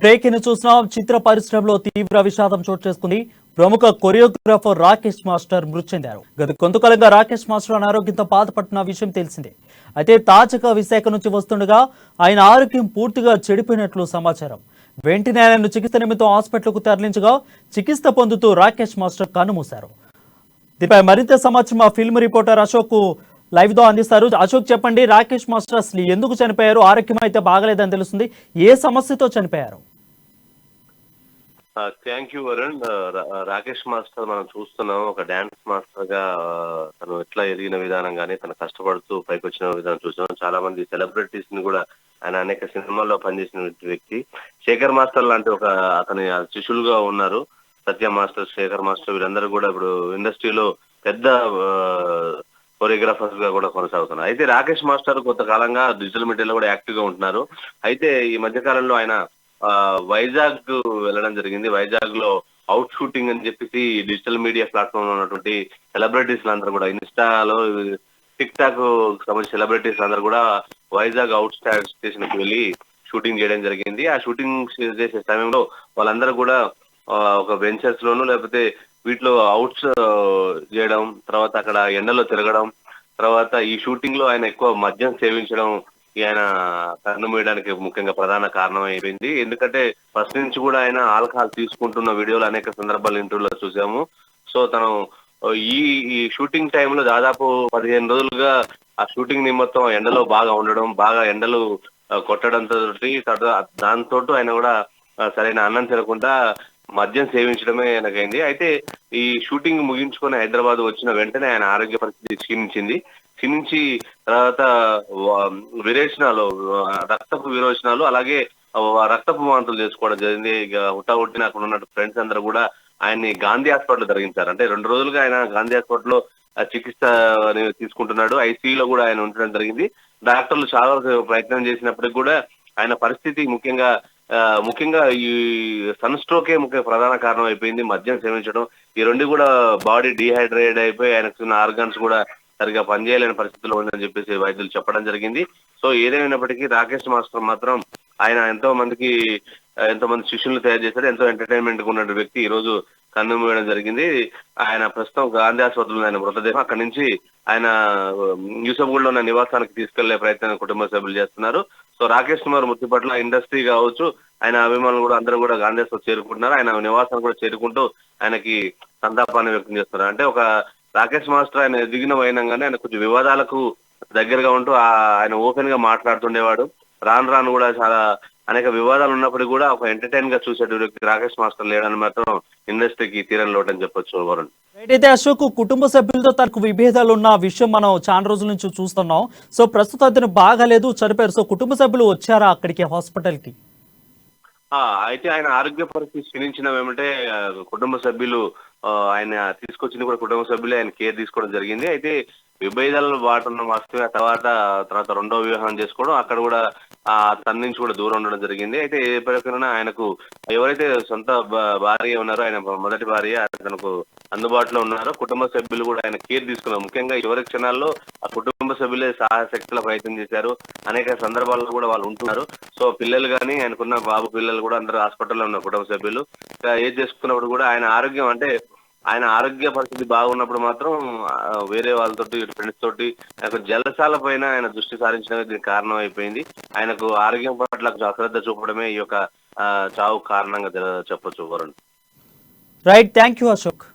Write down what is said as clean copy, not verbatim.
Break ని చూసినాం. చిత్ర పరిశ్రమలో తీవ్ర విషాదం చోటు చేసుకుంది. ప్రముఖ కొరియోగ్రాఫర్ రాకేష్ మాస్టర్ మృతి చెందారు. గత కొంతకాలంగా రాకేష్ మాస్టర్ అనారోగ్యంతో బాధపడుతున్న విషయం తెలిసిందే. అయితే తాజాగా విశాఖ నుంచి వస్తుండగా ఆయన ఆరోగ్యం పూర్తిగా చెడిపోయినట్లు సమాచారం. వెంటనే ఆయనను చికిత్స నిమిత్తం హాస్పిటల్కు తరలించగా చికిత్స పొందుతూ రాకేష్ మాస్టర్ కన్నుమూశారు. దీనిపై మరింత సమాచారం మా ఫిల్మ్ రిపోర్టర్ అశోక్ లైవ్ తో అందిస్తారు. అశోక్, చెప్పండి, రాకేష్ మాస్టర్ అసలు ఎందుకు చనిపోయారు? ఆరోగ్యం అయితే బాగలేదని తెలుస్తుంది. ఏ సమస్యతో చనిపోయారు? Thank you Varun. Rakesh master మనం చూస్తున్నాం. ఒక డాన్స్ మాస్టర్ గా తను ఎట్లా ఎదిగిన విధానం కానీ తను కష్టపడుతూ పైకి వచ్చిన విధానం చూస్తున్నాం. చాలా మంది సెలబ్రిటీస్ ని కూడా ఆయన అనేక సినిమాల్లో పనిచేసిన వ్యక్తి. శేఖర్ మాస్టర్ లాంటి ఒక అతని శిష్యులుగా ఉన్నారు. సత్య మాస్టర్, శేఖర్ మాస్టర్ వీళ్ళందరూ కూడా ఇప్పుడు ఇండస్ట్రీలో పెద్ద కొరియోగ్రాఫర్స్ గా కూడా కొనసాగుతున్నారు. అయితే రాకేష్ మాస్టర్ కొంతకాలంగా డిజిటల్ మీడియాలో కూడా యాక్టివ్ గా ఉంటున్నారు. అయితే ఈ మధ్య కాలంలో ఆయన వైజాగ్ వెళ్ళడం జరిగింది. వైజాగ్ లో అవుట్ షూటింగ్ అని చెప్పేసి డిజిటల్ మీడియా ప్లాట్ఫామ్ లో ఉన్నటువంటి సెలబ్రిటీస్ అందరూ కూడా ఇన్స్టాలో, టిక్ టాక్ సంబంధించిన సెలబ్రిటీస్ అందరూ కూడా వైజాగ్ అవుట్ స్టేషన్ కి వెళ్ళి షూటింగ్ చేయడం జరిగింది. ఆ షూటింగ్ చేసే సమయంలో వాళ్ళందరూ కూడా ఒక వెంచర్స్ లోను లేకపోతే వీటిలో అవుట్స్ చేయడం, తర్వాత అక్కడ ఎండలో తిరగడం, తర్వాత ఈ షూటింగ్ లో ఆయన ఎక్కువ మద్యం సేవించడం ఆయన కన్ను మూయడానికి ముఖ్యంగా ప్రధాన కారణం అయిపోయింది. ఎందుకంటే ఫస్ట్ నుంచి కూడా ఆయన ఆల్కహాల్ తీసుకుంటున్న వీడియోలు అనేక సందర్భాలు ఇంటర్వ్యూలో చూసాము. సో తను ఈ ఈ షూటింగ్ టైంలో దాదాపు 15 రోజులుగా ఆ షూటింగ్ నిమిత్తం ఎండలో బాగా ఉండడం, బాగా ఎండలు కొట్టడంతో దాంతో ఆయన కూడా సరైన అన్నం తినకుండా మద్యం సేవించడమే ఆయనకైంది. అయితే ఈ షూటింగ్ ముగించుకొని హైదరాబాద్ వచ్చిన వెంటనే ఆయన ఆరోగ్య పరిస్థితి క్షీణించి తర్వాత విరేచనాలు, రక్తపు విరోచనాలు, అలాగే రక్తపు వాంతులు చేసుకోవడం జరిగింది. ఇక హుటాహుట్టిన అక్కడ ఉన్న ఫ్రెండ్స్ అందరూ కూడా ఆయన్ని గాంధీ హాస్పిటల్ తరలించారు. అంటే 2 రోజులుగా ఆయన గాంధీ హాస్పిటల్లో చికిత్స తీసుకుంటున్నాడు. ఐసీయూలో కూడా ఆయన ఉండడం జరిగింది. డాక్టర్లు చాలా ప్రయత్నం చేసినప్పటికీ కూడా ఆయన పరిస్థితి ముఖ్యంగా ఈ సన్ స్ట్రోకే ప్రధాన కారణం అయిపోయింది. మద్యం సేవించడం, ఈ రెండు కూడా బాడీ డీహైడ్రేట్ అయిపోయి ఆయనకు ఆర్గాన్స్ కూడా సరిగా పనిచేయలేని పరిస్థితిలో ఉందని చెప్పేసి వైద్యులు చెప్పడం జరిగింది. సో ఏదైనప్పటికీ రాకేష్ మాస్టర్ మాత్రం ఆయన ఎంతో మంది శిష్యులను తయారు చేశారు. ఎంతో ఎంటర్టైన్మెంట్ గా ఉన్న వ్యక్తి ఈ రోజు కన్ను మూయడం జరిగింది. ఆయన ప్రస్తుతం గాంధీ ఆసుపత్రిలో ఆయన మృతదేహం అక్కడి నుంచి ఆయన యూసఫ్గూడలో ఉన్న నివాసానికి తీసుకెళ్లే ప్రయత్నం కుటుంబ సభ్యులు చేస్తున్నారు. సో రాకేష్ కుమార్ మృతి పట్ల ఇండస్ట్రీ కావచ్చు, ఆయన అభిమానులు కూడా అందరూ కూడా గాంధీ ఆసుపత్రి చేరుకుంటున్నారు. ఆయన నివాసం కూడా చేరుకుంటూ ఆయనకి సంతాపాన్ని వ్యక్తం చేస్తున్నారు. అంటే ఒక రాకేష్ మాస్టర్ ఆయన ఎదిగిన వైనంగానే ఆయన కొంచెం వివాదాలకు దగ్గరగా ఉంటూ ఆయన ఓపెన్ గా మాట్లాడుతుండేవాడు. రాను కూడా చాలా అనేక వివాదాలు ఉన్నప్పటికీ కూడా ఒక ఎంటర్టైన్ గా చూసేటువంటి వ్యక్తి రాకేష్ మాస్టర్ లేడని మాత్రం ఇండస్ట్రీకి తీరని లోటు అని చెప్పొచ్చు వరుణ్. అయితే అశోక్, కుటుంబ సభ్యులతో తనకు విభేదాలు ఉన్న విషయం మనం చాలా రోజుల నుంచి చూస్తున్నాం. సో ప్రస్తుతం అతను బాగాలేదు, చనిపోయారు. సో కుటుంబ సభ్యులు వచ్చారా అక్కడికి, హాస్పిటల్ కి? అయితే ఆయన ఆరోగ్య పరిస్థితి క్షీణించిన ఏమంటే కుటుంబ సభ్యులు ఆయన తీసుకొచ్చింది కూడా కుటుంబ సభ్యులే ఆయన కేర్ తీసుకోవడం జరిగింది. అయితే విభేదాలను వాటున్న వాస్తవే తర్వాత రెండో వివాహం చేసుకోవడం, అక్కడ కూడా తన నుంచి కూడా దూరం ఉండడం జరిగింది. అయితే ఏ ప్రకారం ఆయనకు ఎవరైతే సొంత భార్య ఉన్నారో, ఆయన మొదటి భార్య తనకు అందుబాటులో ఉన్నారో కుటుంబ సభ్యులు కూడా ఆయన కేర్ తీసుకున్నారు. ముఖ్యంగా చివరి క్షణాల్లో ఆ కుటుంబ సభ్యులే సహాయశక్తుల ప్రయత్నం చేశారు. అనేక సందర్భాల్లో కూడా వాళ్ళు ఉంటున్నారు. సో పిల్లలు కానీ ఆయనకున్న బాబు పిల్లలు కూడా అందరూ హాస్పిటల్లో ఉన్న కుటుంబ సభ్యులు ఏది చేసుకున్నప్పుడు కూడా ఆయన ఆరోగ్య పరిస్థితి బాగున్నప్పుడు మాత్రం వేరే వాళ్ళతోటి, ఫ్రెండ్స్ తోటి జలసాల పైన ఆయన దృష్టి సారించడమే దీనికి కారణం అయిపోయింది. ఆయనకు ఆరోగ్యం పట్ల అశ్రద్ధ చూపడమే ఈ యొక్క చావు కారణంగా చెప్పొచ్చు Varun. Right, thank you Ashok.